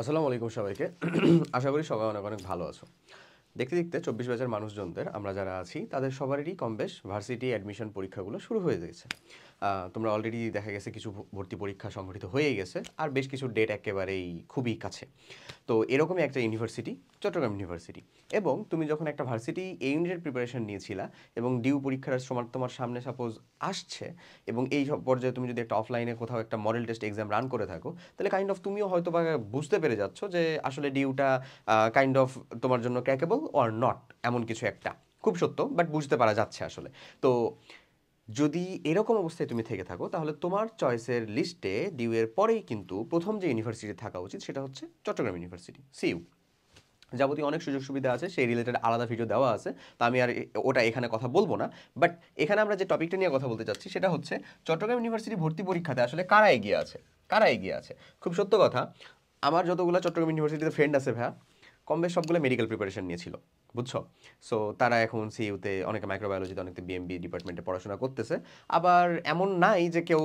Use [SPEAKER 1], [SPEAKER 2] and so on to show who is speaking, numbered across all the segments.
[SPEAKER 1] আসসালামু আলাইকুম সবাইকে। আশা করি সবাই অনেক অনেক ভালো আছো। দেখতে দেখতে 24 ব্যাচের মানুষজনদের আমরা যারা আছি তাদের সবারই কম বেশ ভার্সিটি অ্যাডমিশন পরীক্ষাগুলো শুরু হয়ে গেছে। তোমরা অলরেডি দেখা গেছে কিছু ভর্তি পরীক্ষা সংঘটিত হয়েই গেছে, আর বেশ কিছু ডেট একেবারেই খুবই কাছে। তো এরকমই একটা ইউনিভার্সিটি চট্টগ্রাম ইউনিভার্সিটি। এবং তুমি যখন একটা ভার্সিটি এই ইউনিটের প্রিপারেশন নিয়েছিলা এবং ডিউ পরীক্ষার সময় তোমার সামনে সাপোজ আসছে, এবং এই সব পর্যায়ে তুমি যদি একটা অফলাইনে কোথাও একটা মডেল টেস্ট এক্সাম রান করে থাকো, তাহলে কাইন্ড অফ তুমিও হয়তো বা বুঝতে পেরে যাচ্ছ যে আসলে ডিউটা কাইন্ড অফ তোমার জন্য ক্র্যাকেবল অর নট, এমন কিছু একটা খুব সত্য, বাট বুঝতে পারা যাচ্ছে আসলে। তো যদি এরকম অবস্থায় তুমি থেকে থাকো, তাহলে তোমার চয়েসের লিস্টে ডিউ এর পরেই কিন্তু প্রথম যে ইউনিভার্সিটি থাকা উচিত সেটা হচ্ছে চট্টগ্রাম ইউনিভার্সিটি সিইউ। যাবতীয় অনেক সুযোগ সুবিধা আছে, সেই রিলেটেড আলাদা ভিডিও দেওয়া আছে, তো আমি আর ওটা এখানে কথা বলবো না। বাট এখানে আমরা যে টপিকটা নিয়ে কথা বলতে চাচ্ছি সেটা হচ্ছে চট্টগ্রাম ইউনিভার্সিটি ভর্তি পরীক্ষাতে আসলে কারা এগিয়ে আছে, কারা এগিয়ে আছে। খুব সত্য কথা, আমার যতগুলো চট্টগ্রাম ইউনিভার্সিটিতে ফ্রেন্ড আছে ভাইয়া, কম বেশ সবগুলো মেডিকেল প্রিপারেশন নিয়েছিল, বুঝছো। সো তারা এখন সিইউতে, অনেকে মাইক্রোবায়োলজিতে, অনেকে বিএমবি ডিপার্টমেন্টে পড়াশোনা করতেছে। আবার এমন নাই যে কেউ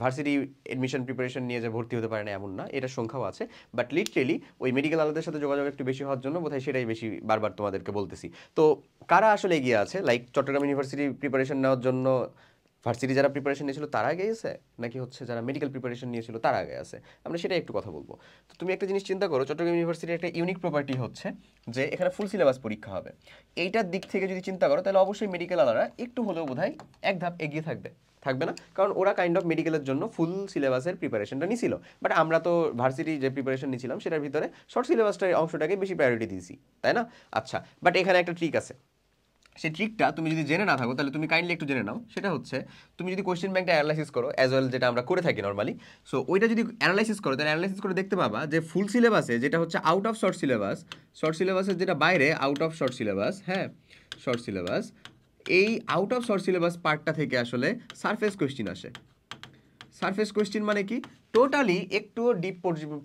[SPEAKER 1] ভার্সিটি এডমিশন প্রিপারেশন নিয়ে যে ভর্তি হতে পারে না, এমন না, এটার সংখ্যাও আছে। বাট লিটারেলি ওই মেডিকেল আলাদের সাথে যোগাযোগ একটু বেশি হওয়ার জন্য বোধহয় সেটাই বেশি বারবার তোমাদেরকে বলতেছি। তো কারা আসলে এগিয়ে আছে, লাইক চট্টগ্রাম ইউনিভার্সিটি প্রিপারেশন নেওয়ার জন্য ভার্সিটি যারা প্রিপারেশন নিয়েছিল তারা আগে গেছে, নাকি হচ্ছে যারা মেডিকেল প্রিপারেশন নিয়েছিল তারা আগে আছে, আমরা সেটাই একটু কথা বলবো। তো তুমি একটা জিনিস চিন্তা করো, চট্টগ্রাম ইউনিভার্সিটির একটা ইউনিক প্রপার্টি হচ্ছে যে এখানে ফুল সিলেবাস পরীক্ষা হবে। এইটার দিক থেকে যদি চিন্তা করো, তাহলে অবশ্যই মেডিকেল আলারা একটু হলেও বোধহয় এক ধাপ এগিয়ে থাকবে, থাকবে না? কারণ ওরা কাইন্ড অফ মেডিকেলের জন্য ফুল সিলেবাসের প্রিপারেশনটা নিছিল, বাট আমরা তো ভার্সিটি যে প্রিপারেশন নিয়েছিলাম সেটার ভিতরে শর্ট সিলেবাসটার অংশটাকে বেশি প্রায়োরিটি দিয়েছি, তাই না? আচ্ছা, বাট এখানে একটা ট্রিক আছে। সেই ট্রিকটা তুমি যদি জেনে না থাকো, তাহলে তুমি কাইন্ডলি একটু জেনে নাও। সেটা হচ্ছে, তুমি যদি কোশ্চেন ব্যাংকটা অ্যানালাইসিস করো অ্যাজ ওয়েল, যেটা আমরা করে থাকি নর্মালি। সো ওইটা যদি অ্যানালাইসিস করো, তাহলে অ্যানালাইসিস করে দেখতে পাবা যে ফুল সিলেবাসে যেটা হচ্ছে out of short syllabus, short সিলেবাসের যেটা বাইরে আউট অফ শর্ট সিলেবাস, হ্যাঁ, শর্ট সিলেবাস, এই আউট অফ শর্ট সিলেবাস পার্টটা থেকে আসলে সারফেস কোশ্চিন আসে। সারফেস কোশ্চিন মানে কি? টোটালি একটুও ডিপ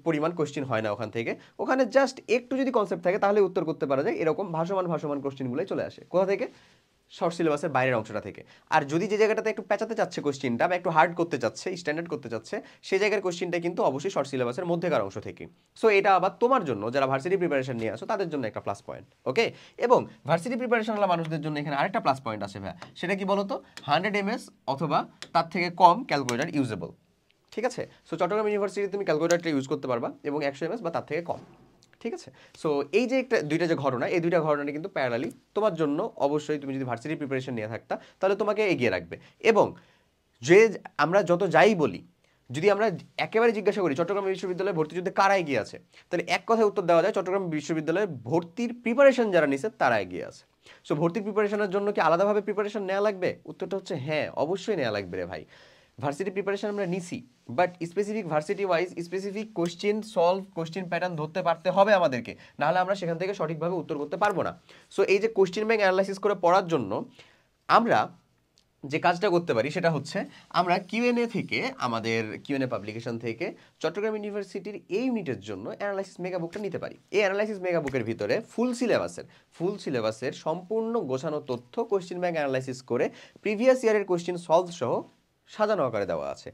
[SPEAKER 1] পরিমাণ কোশ্চিন হয় না ওখান থেকে। ওখানে জাস্ট একটু যদি কনসেপ্ট থাকে তাহলে উত্তর করতে পারা যায়, এরকম ভাসমান ভাসমান কোশ্চিনগুলোই চলে আসে। কোথা থেকে? শর্ট সিলেবাসের বাইরের অংশটা থেকে। আর যদি যে জায়গাটাতে একটু পেঁচাতে চাচ্ছে কোশ্চিনটা, বা একটু হার্ড করতে চাচ্ছে, স্ট্যান্ডার্ড করতে চাচ্ছে, সেই জায়গার কোশ্চিনটা কিন্তু অবশ্যই শর্ট সিলেবাসের মধ্যেকার অংশ থেকে। সো এটা আবার তোমার জন্য, যারা ভার্সিটি প্রিপারেশন নিয়ে আসো তাদের জন্য একটা প্লাস পয়েন্ট, ওকে। এবং ভার্সিটি প্রিপারেশনওয়ালা মানুষদের জন্য এখানে আরেকটা প্লাস পয়েন্ট আছে ভাইয়া, সেটা কি বলতো? 100 mS অথবা তার থেকে কম ক্যালকুলেটর ইউজেবল, ঠিক আছে? সো চট্টগ্রাম ইউনিভার্সিটি তুমি ক্যালকুলেটরটা ইউজ করতে পারবা, এবং 100 mS বা তার থেকে কম, ঠিক আছে? সো এই যে একটা দুইটা যে ঘটনা, এই দুইটা ঘটনাটা কিন্তু প্যারালালি তোমার জন্য অবশ্যই, তুমি যদি ভার্সিটি প্রিপারেশন নিয়ে থাকতা তাহলে তোমাকে এগিয়ে রাখবে। এবং যে আমরা যত যাই বলি, যদি আমরা একেবারে জিজ্ঞাসা করি চট্টগ্রাম বিশ্ববিদ্যালয়ে ভর্তি যুদ্ধে কারা এগিয়ে আছে, তাহলে এক কথায় উত্তর দেওয়া যায় চট্টগ্রাম বিশ্ববিদ্যালয়ে ভর্তির প্রিপারেশন যারা নিছে তারা এগিয়ে আছে। সো ভর্তির প্রিপারেশনের জন্য কি আলাদাভাবে প্রিপারেশন নেওয়া লাগবে? উত্তরটা হচ্ছে হ্যাঁ, অবশ্যই নেওয়া লাগবে রে ভাই। ভার্সিটি প্রিপারেশন আমরা নিছি, but specific varsity wise specific question solve, question pattern ধরতে পারতে হবে আমাদেরকে, নাহলে আমরা সেখান থেকে সঠিকভাবে উত্তর করতে পারবো না। সো এই যে কোশ্চেন ব্যাংক অ্যানালাইসিস করে পড়ার জন্য আমরা যে কাজটা করতে পারি সেটা হচ্ছে, আমরা কিউএনএ থেকে, আমাদের কিউএনএ পাবলিকেশন থেকে চট্টগ্রাম ইউনিভার্সিটির এই ইউনিটের জন্য অ্যানালাইসিস মেগা বুকটা নিতে পারি। এই অ্যানালাইসিস মেগা বুকের ভিতরে ফুল সিলেবাসের সম্পূর্ণ গোছানো তথ্য কোশ্চেন ব্যাংক অ্যানালাইসিস করে প্রিভিয়াস ইয়ারের কোশ্চেন সলভ সহ সাজানো আকারে দেওয়া আছে।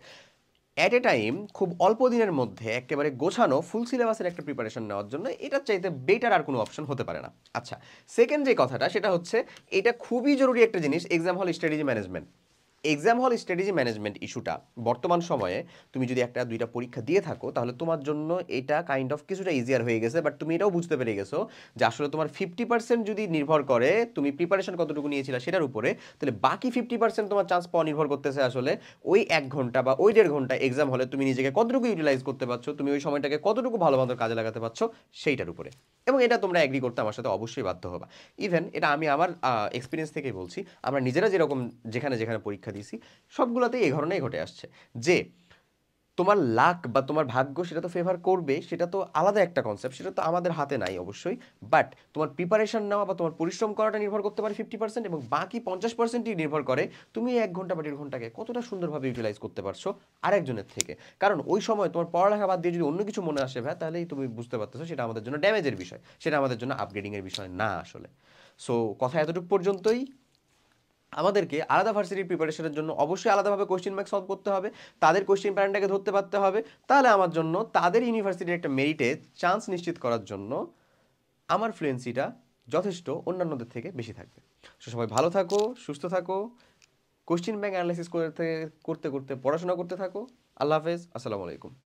[SPEAKER 1] অ্যাট এ টাইম খুব অল্প দিনের মধ্যে একেবারে গোছানো ফুল সিলেবাসের একটা প্রিপারেশন নেওয়ার জন্য এটার চাইতে বেটার আর কোনো অপশন হতে পারে না। আচ্ছা, সেকেন্ড যে কথাটা সেটা হচ্ছে, এটা খুবই জরুরি একটা জিনিস, এক্সাম হল স্ট্র্যাটেজি ম্যানেজমেন্ট। এক্সাম হল স্ট্র্যাটেজি ম্যানেজমেন্ট ইস্যুটা বর্তমান সময়ে তুমি যদি একটা দুইটা পরীক্ষা দিয়ে থাকো, তাহলে তোমার জন্য এটা কাইন্ড অফ কিছুটা ইজিয়ার হয়ে গেছে। বাট তুমি এটাও বুঝতে পেরে গেছো যে আসলে তোমার 50% যদি নির্ভর করে তুমি প্রিপারেশন কতটুকু নিয়েছিলা সেটার উপরে, তাহলে বাকি 50% তোমার চান্স পাওয়া নির্ভর করতেছে আসলে ওই 1 ঘন্টা বা ওই 1.5 ঘন্টা এক্সাম হলে তুমি নিজেকে কতটুকু ইউটিলাইজ করতে পারছো, তুমি ওই সময়টাকে কতটুকু ভালো মতো কাজে লাগাতে পারছো সেইটার উপরে। এবং এটা তোমরা এগ্রি করতে আমার সাথে অবশ্যই বাধ্য হবা। ইভেন এটা আমি আমার এক্সপিরিয়েন্স থেকেই বলছি, আমরা নিজেরা যেরকম যেখানে যেখানে পরীক্ষা দিয়েছি সবগুলোতেই এই ঘটনাই ঘটে আসছে যে তোমার লাক বা তোমার ভাগ্য সেটা তো ফেভার করবে, সেটা তো আলাদা একটা কনসেপ্ট, সেটা তো আমাদের হাতে নাই অবশ্যই। বাট তোমার প্রিপারেশন নেওয়া বা তোমার পরিশ্রম করাটা নির্ভর করতে পারে 50%, এবং বাকি 50%ই নির্ভর করে তুমি 1 ঘন্টা বা 1.5 ঘন্টাকে কতটা সুন্দরভাবে ইউটিলাইজ করতে পারছো আরেকজনের থেকে। কারণ ওই সময় তোমার পড়ালেখা বাদ দিয়ে যদি অন্য কিছু মনে আসে ভাই, তাহলেই তুমি বুঝতে পারতেছো সেটা আমাদের জন্য ড্যামেজের বিষয়, সেটা আমাদের জন্য আপগ্রেডিংয়ের বিষয় না আসলে। সো কথা এতটুকু পর্যন্তই। আমাদেরকে আলাদা ভার্সিটির প্রিপারেশনের জন্য অবশ্যই আলাদাভাবে কোশ্চেন ব্যাংক সলভ করতে হবে, তাদের কোশ্চেন প্যাটার্নটাকে ধরতে পারতে হবে। তাহলে আমার জন্য তাদের ইউনিভার্সিটির একটা মেরিটে চান্স নিশ্চিত করার জন্য আমার ফ্লুয়েন্সিটা যথেষ্ট অন্যান্যদের থেকে বেশি থাকবে। সো সবাই ভালো থাকো, সুস্থ থাকো, কোশ্চেন ব্যাংক অ্যানালাইসিস করতে করতে পড়াশোনা করতে থাকো। আল্লাহ হাফেজ, আসসালামু আলাইকুম।